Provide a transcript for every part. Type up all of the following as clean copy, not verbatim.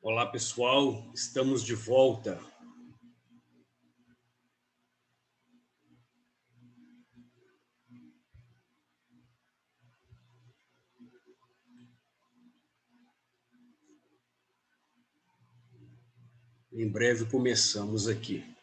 Olá, pessoal, estamos de volta. Em breve começamos aqui.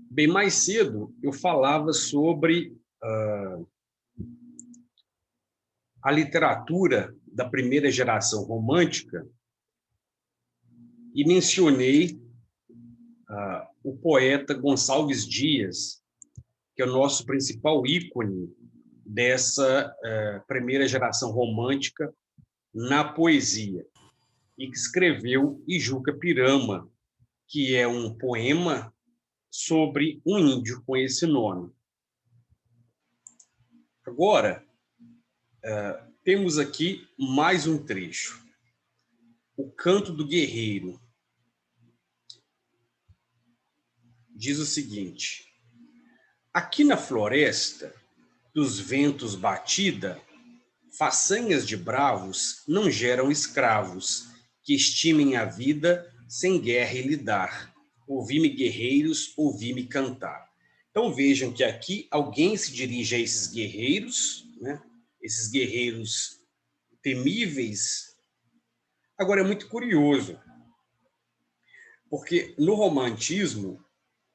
Bem, mais cedo eu falava sobre a literatura da primeira geração romântica e mencionei o poeta Gonçalves Dias, que é o nosso principal ícone dessa primeira geração romântica na poesia, e que escreveu Ijuca Pirama, que é um poema sobre um índio com esse nome. Agora, temos aqui mais um trecho. O Canto do Guerreiro diz o seguinte: aqui na floresta, dos ventos batida, façanhas de bravos não geram escravos, que estimem a vida sem guerra e lidar. Ouvi-me guerreiros, ouvi-me cantar. Então vejam que aqui alguém se dirige a esses guerreiros, né? Esses guerreiros temíveis. Agora é muito curioso, porque no romantismo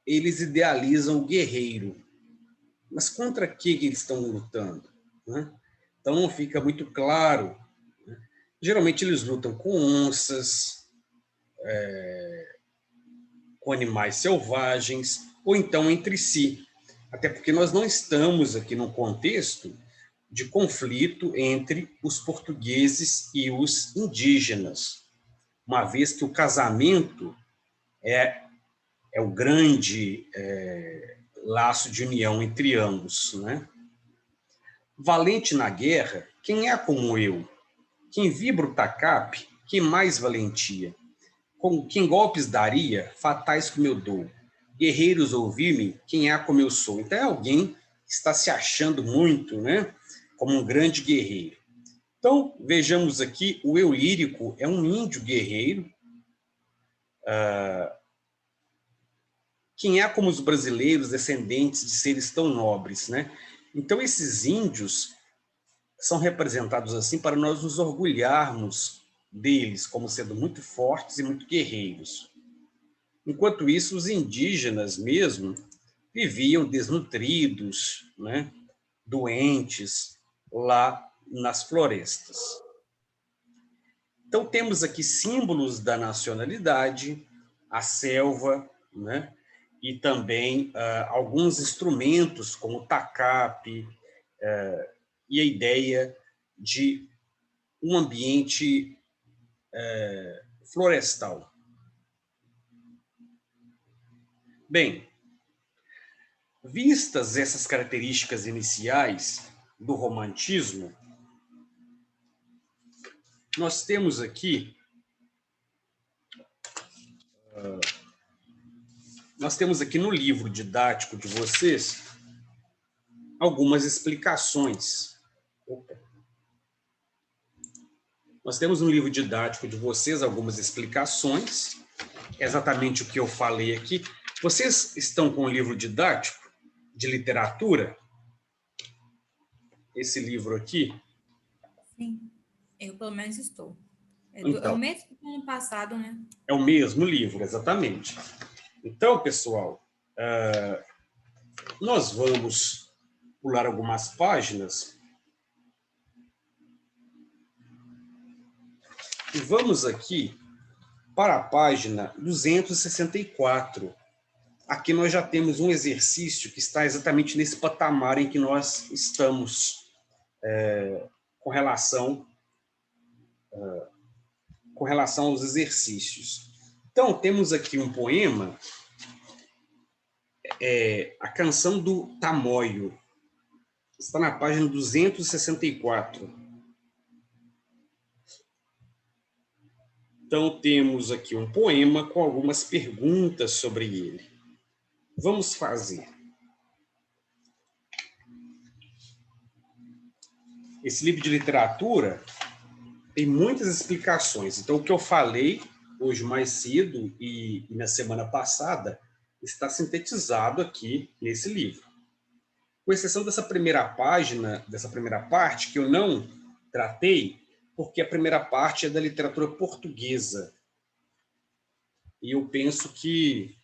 eles idealizam o guerreiro, mas contra que eles estão lutando, né? Então não fica muito claro. Geralmente eles lutam com onças, com animais selvagens, ou então entre si. Até porque nós não estamos aqui num contexto de conflito entre os portugueses e os indígenas, uma vez que o casamento é o grande laço de união entre ambos, né? Valente na guerra, quem é como eu? Quem vibra o tacape, quem mais valentia? Com quem golpes daria, fatais como eu dou. Guerreiros, ouvi-me, quem é como eu sou. Então é alguém que está se achando muito, né? Como um grande guerreiro. Então, vejamos aqui, o eu lírico é um índio guerreiro. Quem é como os brasileiros, descendentes de seres tão nobres, né? Então, esses índios são representados assim para nós nos orgulharmos deles como sendo muito fortes e muito guerreiros. Enquanto isso, os indígenas mesmo viviam desnutridos, né, doentes, lá nas florestas. Então, temos aqui símbolos da nacionalidade, a selva, né, e também alguns instrumentos, como o tacape, e a ideia de um ambiente florestal. Bem, vistas essas características iniciais do romantismo, nós temos aqui no livro didático de vocês algumas explicações. Nós temos no livro didático de vocês algumas explicações, exatamente o que eu falei aqui. Vocês estão com o livro didático de literatura? Esse livro aqui? Sim, eu pelo menos estou. É o Então, mesmo do ano passado, né? é o mesmo livro, exatamente. Então, pessoal, nós vamos pular algumas páginas e vamos aqui para a página 264. Aqui nós já temos um exercício que está exatamente nesse patamar em que nós estamos com relação aos exercícios. Então, temos aqui um poema, A Canção do Tamoio. Está na página 264. Então, temos aqui um poema com algumas perguntas sobre ele. Vamos fazer. Esse livro de literatura tem muitas explicações. Então, o que eu falei hoje mais cedo e na semana passada está sintetizado aqui nesse livro. Com exceção dessa primeira página, dessa primeira parte, que eu não tratei, porque a primeira parte é da literatura portuguesa. E eu penso que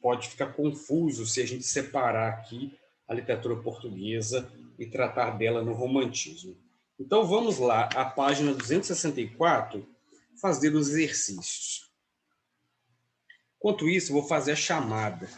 pode ficar confuso se a gente separar aqui a literatura portuguesa e tratar dela no romantismo. Então, vamos lá, à página 264, fazer os exercícios. Enquanto isso, eu vou fazer a chamada.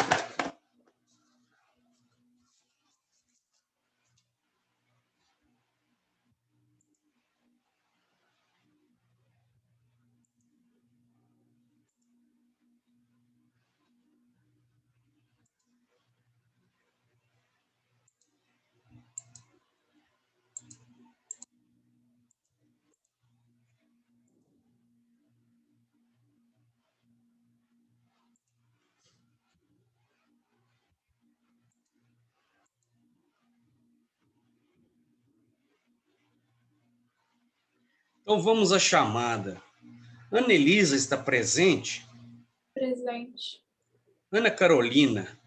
Então, vamos à chamada. Ana Elisa está presente? Presente. Ana Carolina?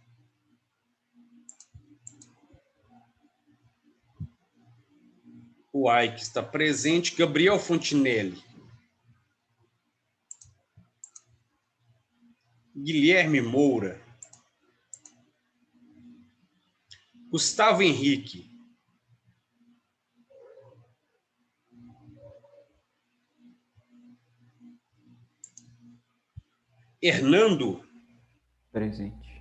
O Ike está presente. Gabriel Fontinelli? Guilherme Moura? Gustavo Henrique? Hernando? Presente.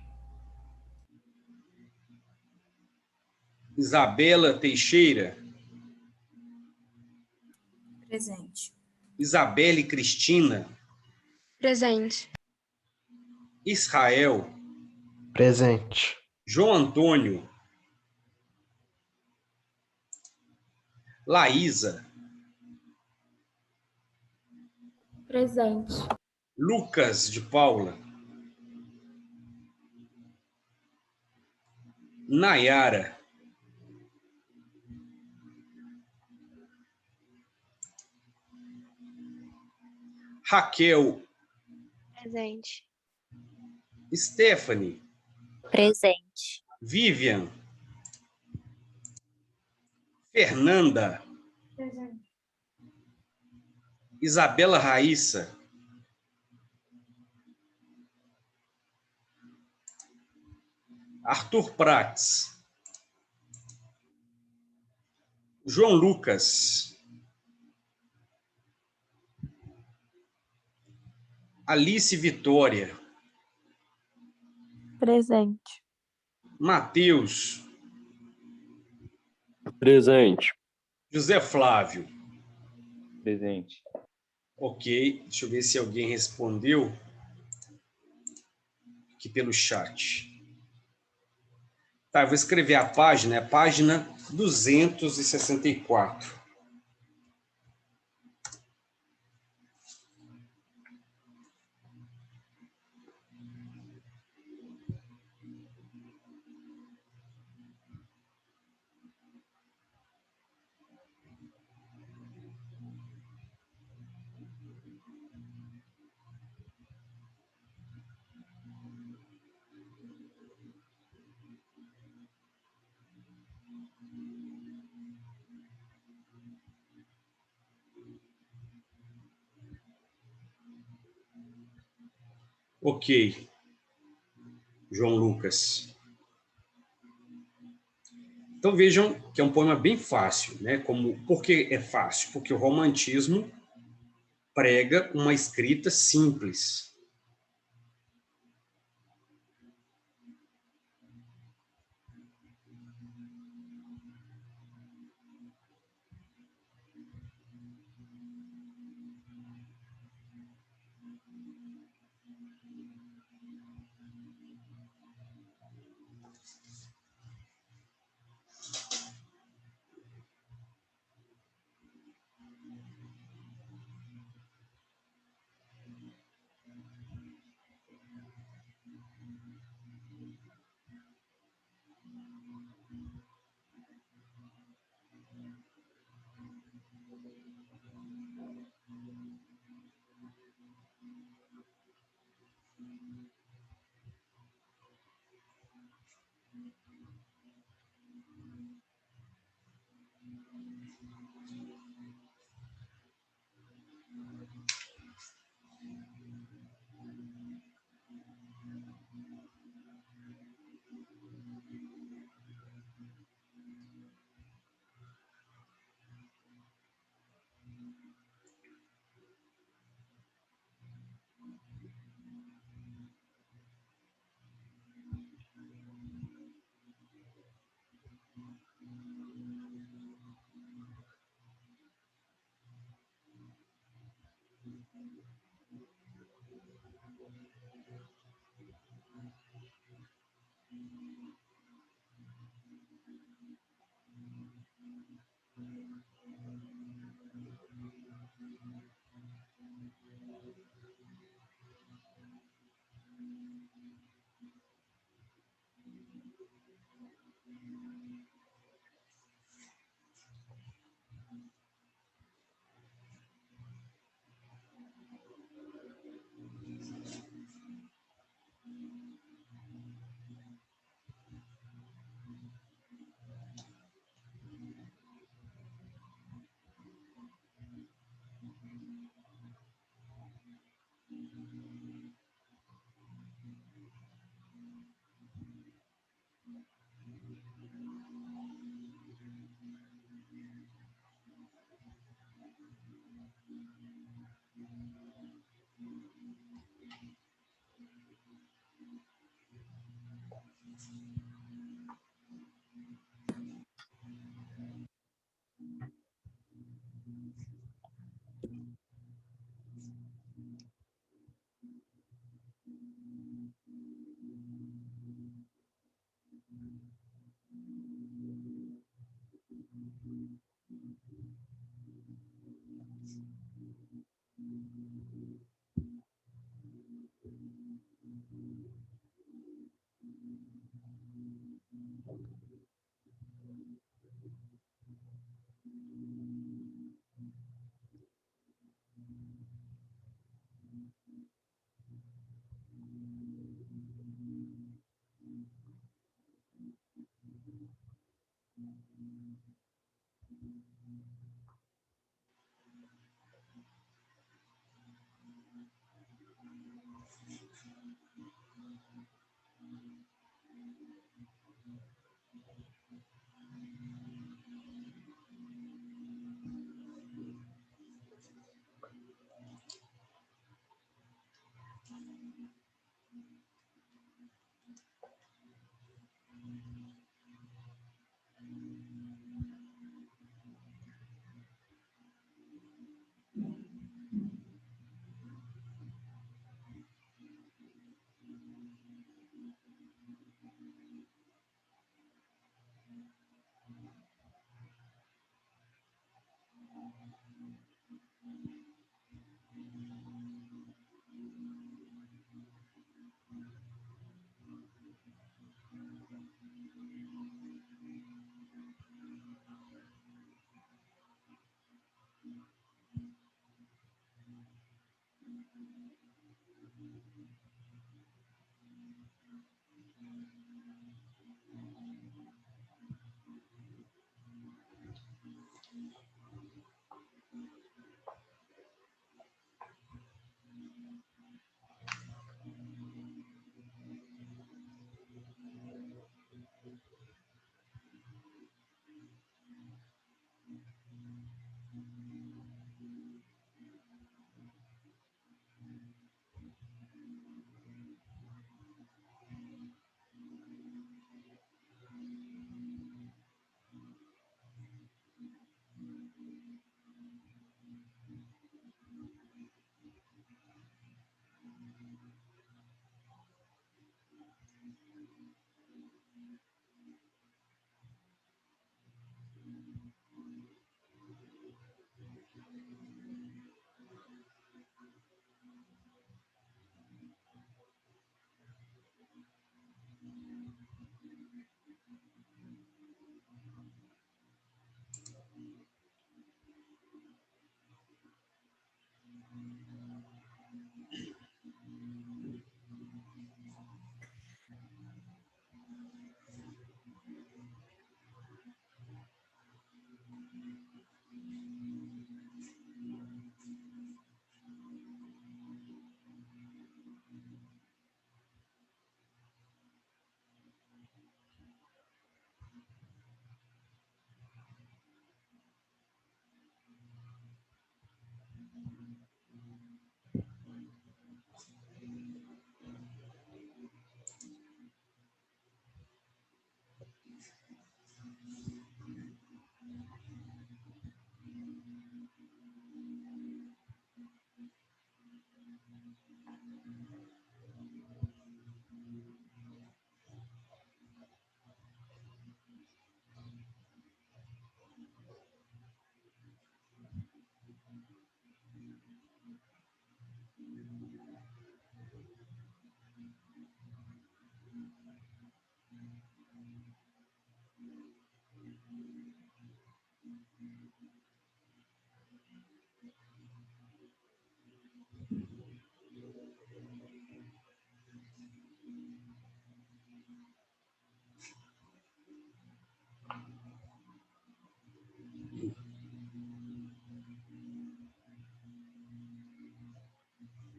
Isabela Teixeira? Presente. Isabelle Cristina? Presente. Israel? Presente. João Antônio? Laísa? Presente. Lucas de Paula? Nayara? Raquel? Presente. Stephanie? Presente. Vivian? Fernanda? Presente. Isabela Raíssa? Arthur Prats? João Lucas? Alice Vitória? Presente. Mateus? Presente. José Flávio? Presente. Ok, deixa eu ver se alguém respondeu aqui pelo chat. Tá, eu vou escrever a página, é a página 264. Ok, João Lucas. Então vejam que é um poema bem fácil, né? Por que é fácil? Porque o romantismo prega uma escrita simples.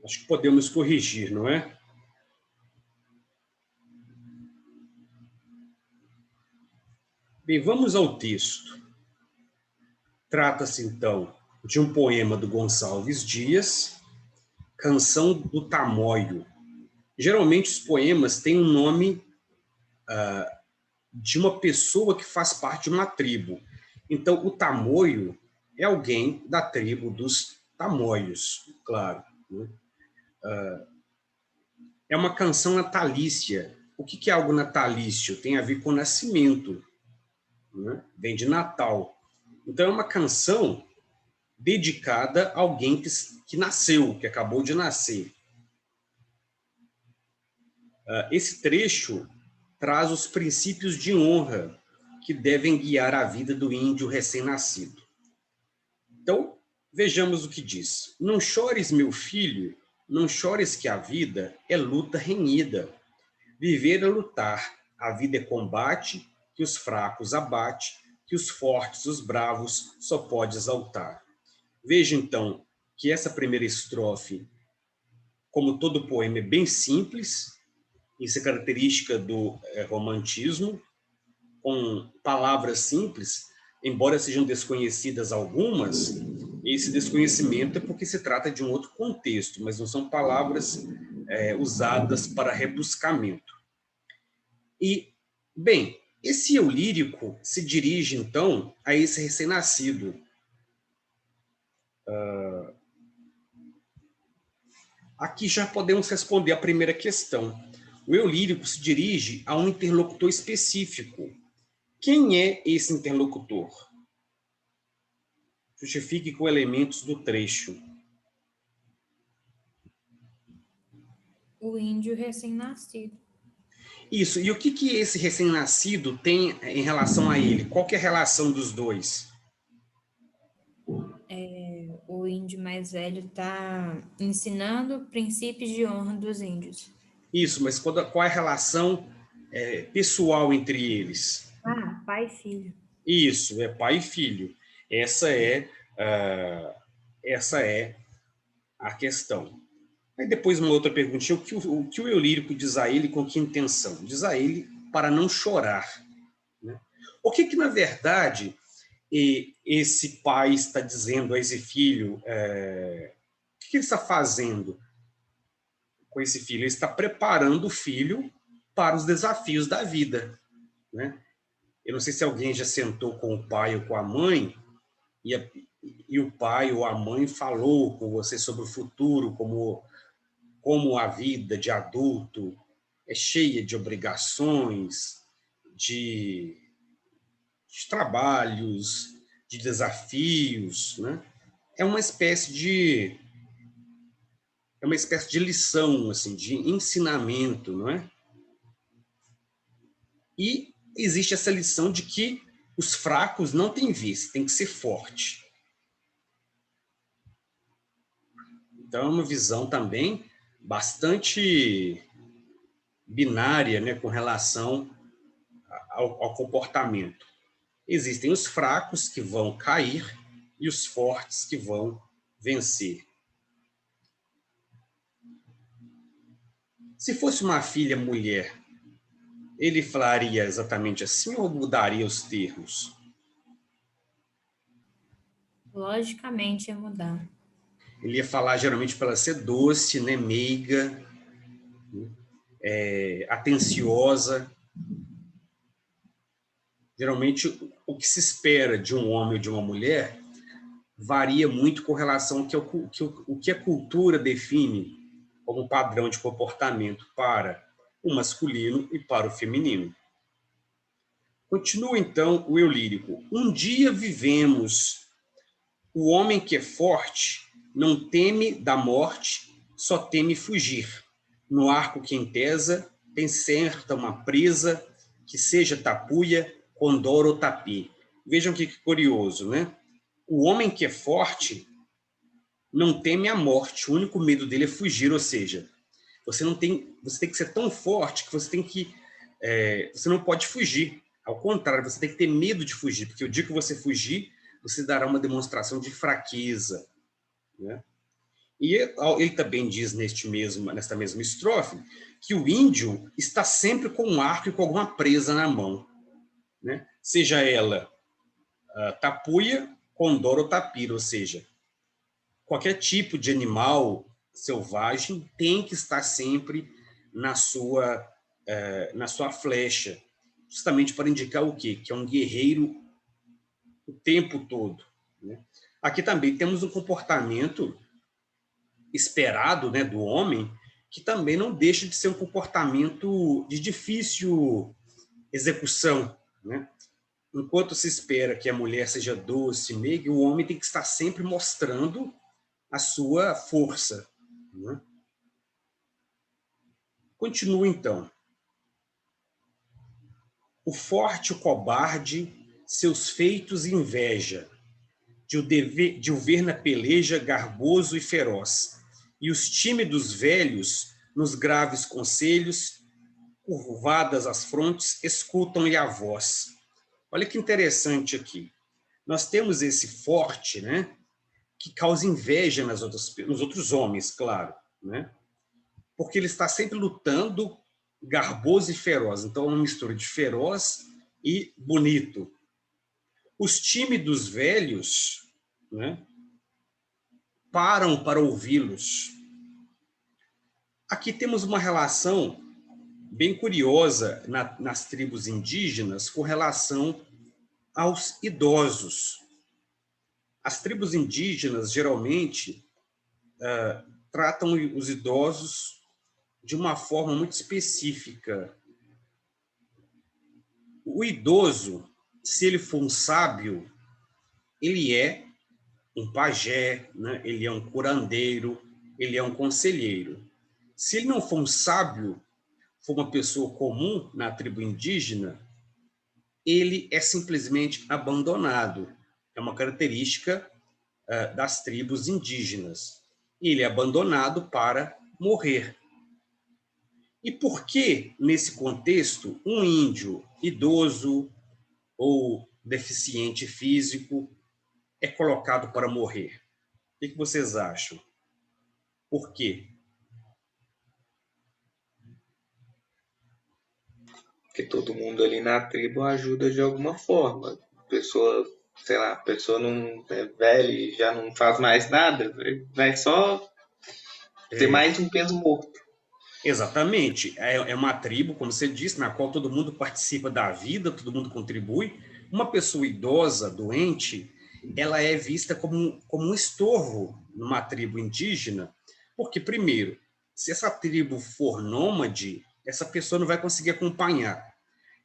Acho que podemos corrigir, não é? Bem, vamos ao texto. Trata-se, então, de um poema do Gonçalves Dias, Canção do Tamoio. Geralmente, os poemas têm um nome de uma pessoa que faz parte de uma tribo. Então, o Tamoio é alguém da tribo dos Tamoios, claro, né? É uma canção natalícia. O que é algo natalício? Tem a ver com nascimento, né? Vem de Natal. Então, é uma canção dedicada a alguém que nasceu, que acabou de nascer. Esse trecho traz os princípios de honra que devem guiar a vida do índio recém-nascido. Então, vejamos o que diz. Não chores, meu filho, não chores que a vida é luta renhida. Viver é lutar, a vida é combate, que os fracos abate, que os fortes, os bravos, só pode exaltar. Veja, então, que essa primeira estrofe, como todo poema, é bem simples. Isso é característica do romantismo, com palavras simples, embora sejam desconhecidas algumas, esse desconhecimento é porque se trata de um outro contexto, mas não são palavras usadas para rebuscamento. E, bem, esse eu lírico se dirige, então, a esse recém-nascido. Aqui já podemos responder a primeira questão. O eu lírico se dirige a um interlocutor específico. Quem é esse interlocutor? Justifique com elementos do trecho. O índio recém-nascido. Isso. E o que esse recém-nascido tem em relação a ele? Qual que é a relação dos dois? O índio mais velho está ensinando princípios de honra dos índios. Isso, mas qual é a relação pessoal entre eles? Pai e filho. Isso, é pai e filho. Essa é a questão. Aí depois uma outra perguntinha, o que o eu lírico diz a ele, com que intenção? Diz a ele para não chorar, né? O que na verdade esse pai está dizendo a esse filho? O que ele está fazendo com esse filho? Ele está preparando o filho para os desafios da vida, né? Eu não sei se alguém já sentou com o pai ou com a mãe e o pai ou a mãe falou com você sobre o futuro, como a vida de adulto é cheia de obrigações, de trabalhos, de desafios, né? É uma espécie de lição, assim, de ensinamento, não é? E existe essa lição de que os fracos não têm vez, tem que ser forte. Então é uma visão também bastante binária, né, com relação ao comportamento. Existem os fracos que vão cair e os fortes que vão vencer. Se fosse uma filha mulher, ele falaria exatamente assim ou mudaria os termos? Logicamente ia mudar. Ele ia falar geralmente para ela ser doce, né, meiga, atenciosa. Geralmente, o que se espera de um homem ou de uma mulher varia muito com relação ao que a cultura define como padrão de comportamento para o masculino e para o feminino. Continua, então, o eu lírico. Um dia vivemos. O homem que é forte não teme da morte, só teme fugir. No arco que entesa, tem certa uma presa, que seja tapuia, condor ou tapi. Vejam que curioso, né? O homem que é forte não teme a morte, o único medo dele é fugir, ou seja, você tem que ser tão forte que você não pode fugir. Ao contrário, você tem que ter medo de fugir, porque o dia que você fugir, você dará uma demonstração de fraqueza, né? E ele também diz nesta mesma estrofe que o índio está sempre com um arco e com alguma presa na mão, né? Seja ela tapuia, condor ou tapira, ou seja, qualquer tipo de animal selvagem tem que estar sempre na sua flecha, justamente para indicar o quê? Que é um guerreiro o tempo todo, né? Aqui também temos um comportamento esperado, né, do homem, que também não deixa de ser um comportamento de difícil execução, né? Enquanto se espera que a mulher seja doce, meiga, o homem tem que estar sempre mostrando a sua força, né? Continua então. O forte, o cobarde, seus feitos inveja, de o ver na peleja garboso e feroz, e os tímidos velhos, nos graves conselhos, curvadas as frontes, escutam-lhe a voz. Olha que interessante aqui. Nós temos esse forte, né, que causa inveja nos outros homens, claro, né? Porque ele está sempre lutando, garboso e feroz. Então, é uma mistura de feroz e bonito. Os tímidos velhos, né, param para ouvi-los. Aqui temos uma relação bem curiosa nas tribos indígenas com relação aos idosos. As tribos indígenas, geralmente, tratam os idosos de uma forma muito específica. O idoso, se ele for um sábio, ele é um pajé, né? Ele é um curandeiro, ele é um conselheiro. Se ele não for um sábio, for uma pessoa comum na tribo indígena, ele é simplesmente abandonado. É uma característica das tribos indígenas. Ele é abandonado para morrer. E por que, nesse contexto, um índio idoso ou deficiente físico é colocado para morrer? O que vocês acham? Por quê? Porque todo mundo ali na tribo ajuda de alguma forma. Pessoa, sei lá, a pessoa não é velha e já não faz mais nada, vai só ter mais um peso morto. Exatamente. É uma tribo, como você disse, na qual todo mundo participa da vida, todo mundo contribui. Uma pessoa idosa, doente, ela é vista como um estorvo numa tribo indígena, porque, primeiro, se essa tribo for nômade, essa pessoa não vai conseguir acompanhar.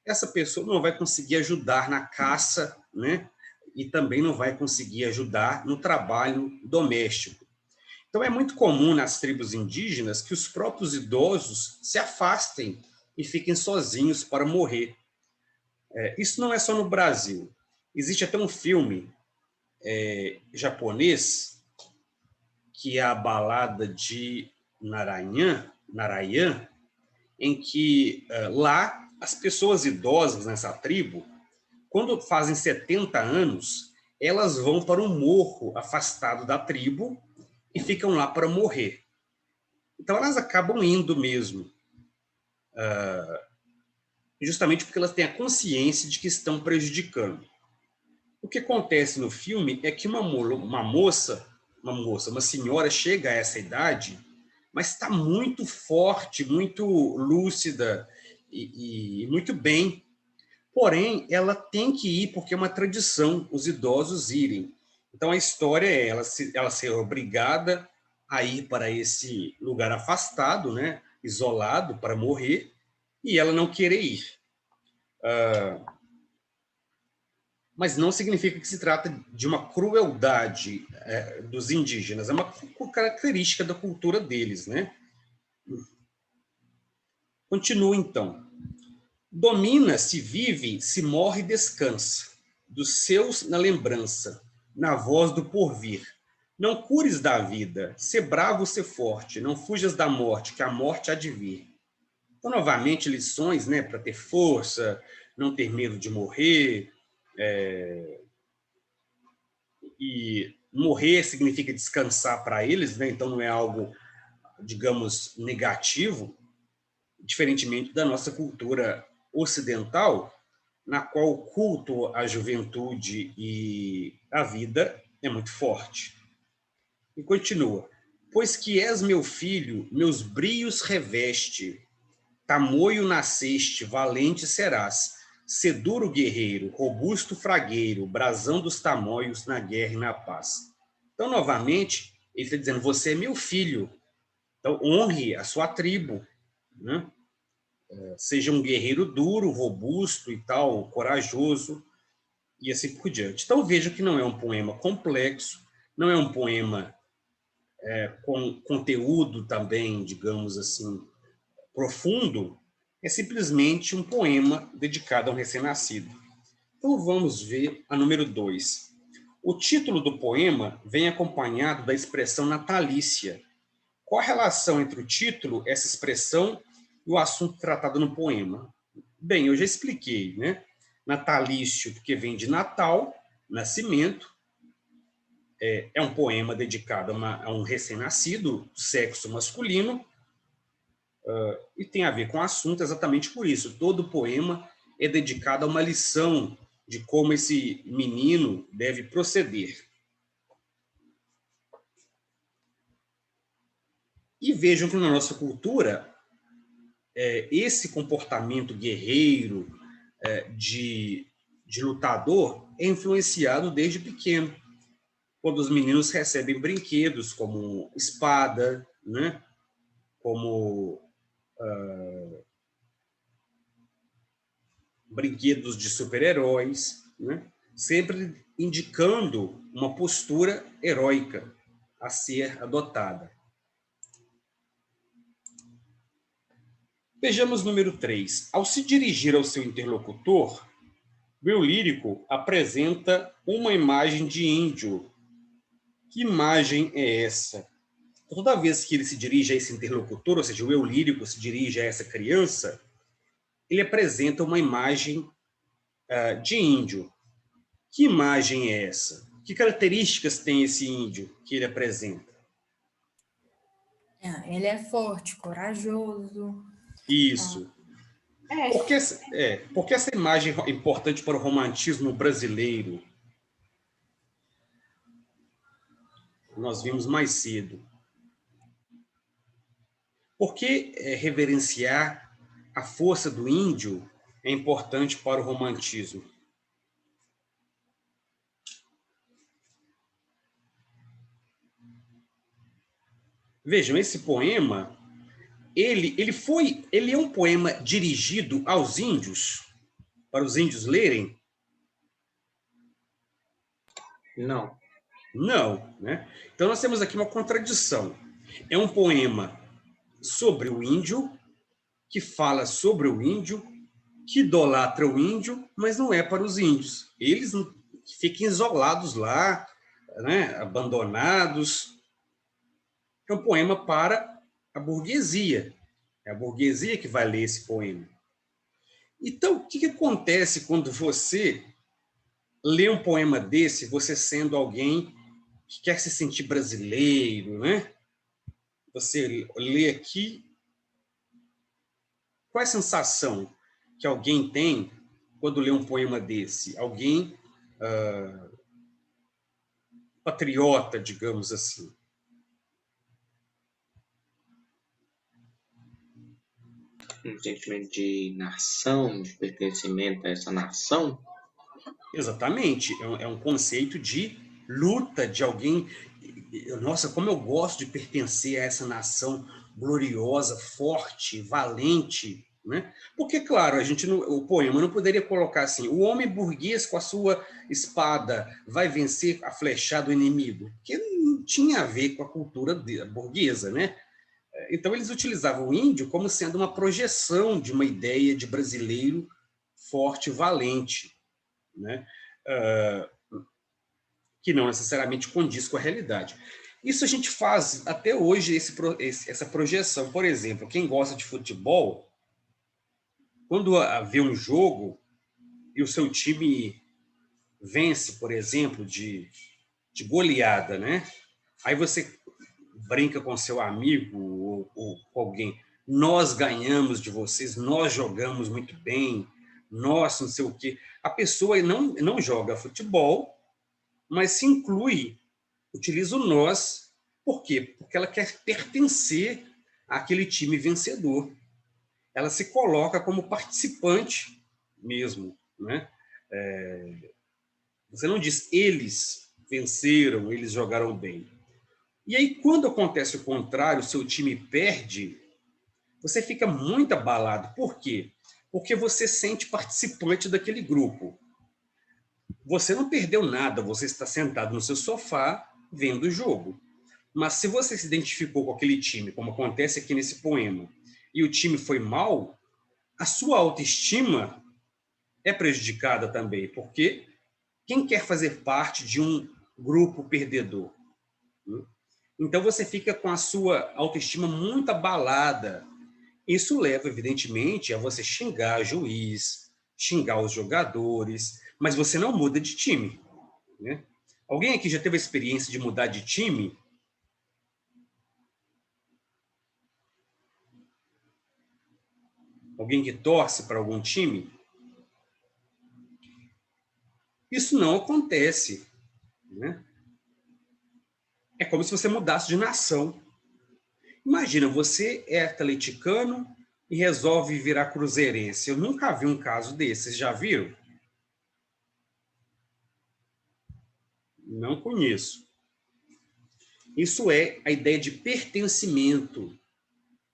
Essa pessoa não vai conseguir ajudar na caça, né? E também não vai conseguir ajudar no trabalho doméstico. Então, é muito comum nas tribos indígenas que os próprios idosos se afastem e fiquem sozinhos para morrer. Isso não é só no Brasil. Existe até um filme japonês, que é a Balada de Narayan, em que lá as pessoas idosas nessa tribo, quando fazem 70 anos, elas vão para um morro afastado da tribo e ficam lá para morrer. Então, elas acabam indo mesmo, justamente porque elas têm a consciência de que estão prejudicando. O que acontece no filme é que uma senhora chega a essa idade, mas está muito forte, muito lúcida e muito bem. Porém, ela tem que ir porque é uma tradição os idosos irem. Então, a história é ela ser obrigada a ir para esse lugar afastado, né, isolado, para morrer, e ela não querer ir. Mas não significa que se trata de uma crueldade dos indígenas, é uma característica da cultura deles, né? Continua, então. Domina, se vive, se morre e descansa, dos seus na lembrança, na voz do porvir. Não cures da vida, sê bravo, sê forte, não fujas da morte, que a morte há de vir. Então, novamente, lições, né, para ter força, não ter medo de morrer, e morrer significa descansar para eles, né? Então não é algo, digamos, negativo, diferentemente da nossa cultura ocidental, na qual o culto à juventude e à vida é muito forte. E continua: pois que és meu filho, meus brios reveste, tamoio nasceste, valente serás, seduro guerreiro, robusto fragueiro, brasão dos tamoios na guerra e na paz. Então, novamente, ele está dizendo: você é meu filho, então honre a sua tribo, né? Seja um guerreiro duro, robusto e tal, corajoso, e assim por diante. Então, veja que não é um poema complexo, não é um poema com conteúdo também, digamos assim, profundo, é simplesmente um poema dedicado a um recém-nascido. Então vamos ver a número 2. O título do poema vem acompanhado da expressão natalícia. Qual a relação entre o título, essa expressão, e o assunto tratado no poema? Bem, eu já expliquei, né? Natalício, porque vem de Natal, nascimento. É um poema dedicado a um recém-nascido, sexo masculino, e tem a ver com o assunto exatamente por isso. Todo poema é dedicado a uma lição de como esse menino deve proceder. E vejam que na nossa cultura, esse comportamento guerreiro, de lutador, é influenciado desde pequeno, quando os meninos recebem brinquedos como espada, né? Como brinquedos de super-heróis, né? Sempre indicando uma postura heróica a ser adotada. Vejamos número 3. Ao se dirigir ao seu interlocutor, o eu lírico apresenta uma imagem de índio. Que imagem é essa? Toda vez que ele se dirige a esse interlocutor, ou seja, o eu lírico se dirige a essa criança, ele apresenta uma imagem de índio. Que imagem é essa? Que características tem esse índio que ele apresenta? Ele é forte, corajoso. Isso. Porque essa imagem é importante para o romantismo brasileiro? Nós vimos mais cedo. Por que reverenciar a força do índio é importante para o romantismo? Vejam, esse poema, ele é um poema dirigido aos índios, para os índios lerem? Não. Não, né? Então nós temos aqui uma contradição. É um poema sobre o índio, que fala sobre o índio, que idolatra o índio, mas não é para os índios. Eles ficam isolados lá, né? Abandonados. É um poema para a burguesia. É a burguesia que vai ler esse poema. Então, o que acontece quando você lê um poema desse, você sendo alguém que quer se sentir brasileiro, né? Você lê aqui, qual é a sensação que alguém tem quando lê um poema desse? Alguém patriota, digamos assim. Um sentimento de nação, de pertencimento a essa nação. Exatamente. É um conceito de luta de alguém. Nossa, como eu gosto de pertencer a essa nação gloriosa, forte, valente, né? Porque, claro, o poema não poderia colocar assim: o homem burguês com a sua espada vai vencer a flechada do inimigo, que não tinha a ver com a cultura burguesa, né? Então eles utilizavam o índio como sendo uma projeção de uma ideia de brasileiro forte e valente, né? Que não necessariamente condiz com a realidade. Isso a gente faz até hoje, essa projeção. Por exemplo, quem gosta de futebol, quando vê um jogo e o seu time vence, por exemplo, de de goleada, né? Aí você brinca com seu amigo ou com alguém, nós ganhamos de vocês, nós jogamos muito bem, nós não sei o quê. A pessoa não joga futebol, mas se inclui, utiliza o nós. Por quê? Porque ela quer pertencer àquele time vencedor. Ela se coloca como participante mesmo, né? Você não diz eles venceram, eles jogaram bem. E aí, quando acontece o contrário, o seu time perde, você fica muito abalado. Por quê? Porque você sente participante daquele grupo. Você não perdeu nada, você está sentado no seu sofá vendo o jogo. Mas se você se identificou com aquele time, como acontece aqui nesse poema, e o time foi mal, a sua autoestima é prejudicada também, porque quem quer fazer parte de um grupo perdedor? Então você fica com a sua autoestima muito abalada. Isso leva, evidentemente, a você xingar o juiz, xingar os jogadores, mas você não muda de time, né? Alguém aqui já teve a experiência de mudar de time? Alguém que torce para algum time? Isso não acontece, né? É como se você mudasse de nação. Imagina, você é atleticano e resolve virar cruzeirense. Eu nunca vi um caso desse. Vocês já viram? Não conheço. Isso é a ideia de pertencimento,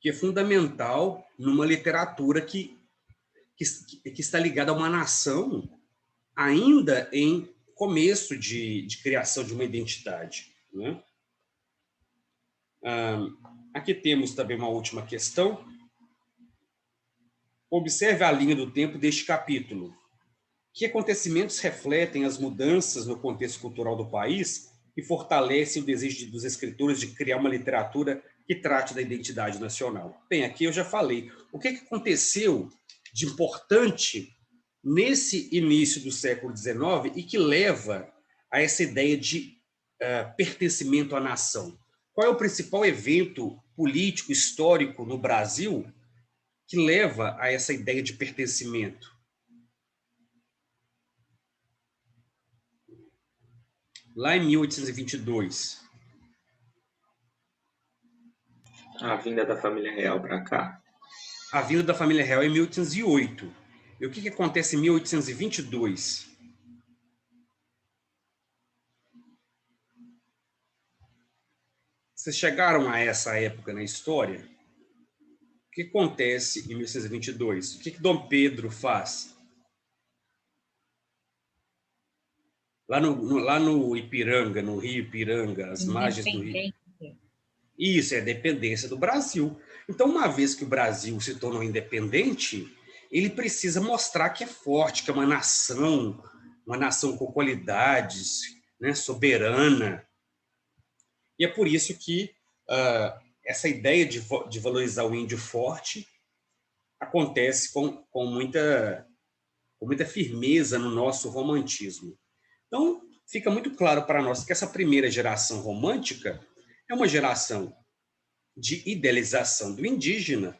que é fundamental numa literatura que está ligada a uma nação ainda em começo de criação de uma identidade, né? Aqui temos também uma última questão. Observe a linha do tempo deste capítulo. Que acontecimentos refletem as mudanças no contexto cultural do país e fortalecem o desejo dos escritores de criar uma literatura que trate da identidade nacional? Bem, aqui eu já falei. O que aconteceu de importante nesse início do século XIX e que leva a essa ideia de pertencimento à nação? Qual é o principal evento político, histórico no Brasil que leva a essa ideia de pertencimento? Lá em 1822. A vinda da família real para cá. A vinda da família real é em 1808. E o que acontece em 1822? Vocês chegaram a essa época na história? O que acontece em 1822? O que Dom faz? Lá no Ipiranga, no Rio Ipiranga, as margens do Rio. Isso, é a dependência do Brasil. Então, uma vez que o Brasil se tornou independente, ele precisa mostrar que é forte, que é uma nação com qualidades, né, soberana. E é por isso que essa ideia de valorizar o índio forte acontece com muita firmeza no nosso romantismo. Então, fica muito claro para nós que essa primeira geração romântica é uma geração de idealização do indígena,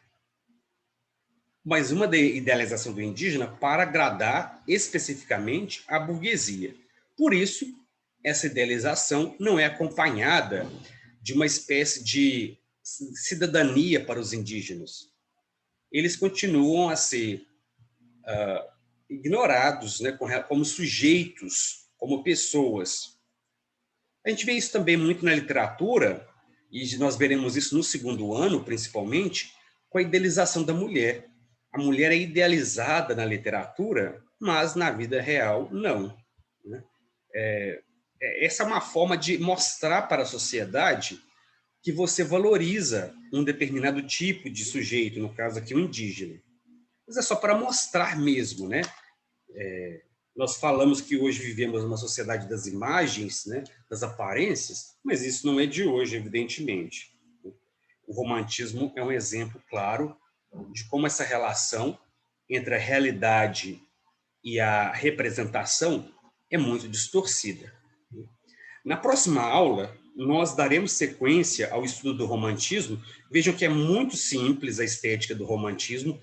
mas uma idealização do indígena para agradar especificamente a burguesia. Por isso, essa idealização não é acompanhada de uma espécie de cidadania para os indígenas. Eles continuam a ser ignorados, né, como sujeitos, como pessoas. A gente vê isso também muito na literatura, e nós veremos isso no segundo ano, principalmente, com a idealização da mulher. A mulher é idealizada na literatura, mas na vida real, não, né? Essa é uma forma de mostrar para a sociedade que você valoriza um determinado tipo de sujeito, no caso aqui, o indígena. Mas é só para mostrar mesmo, né? Nós falamos que hoje vivemos numa sociedade das imagens, né, das aparências, mas isso não é de hoje, evidentemente. O romantismo é um exemplo claro de como essa relação entre a realidade e a representação é muito distorcida. Na próxima aula, nós daremos sequência ao estudo do romantismo. Vejam que é muito simples a estética do romantismo,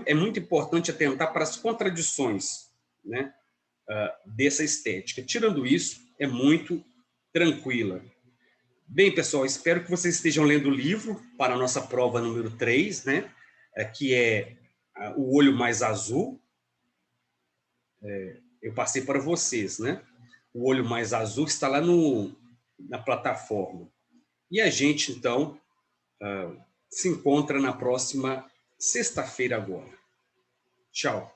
é muito importante atentar para as contradições, né, dessa estética. Tirando isso, é muito tranquila. Bem, pessoal, espero que vocês estejam lendo o livro para a nossa prova número 3, né, que é O Olho Mais Azul. Eu passei para vocês, né? O Olho Mais Azul está lá na plataforma. E a gente, então, se encontra na próxima sexta-feira agora. Tchau.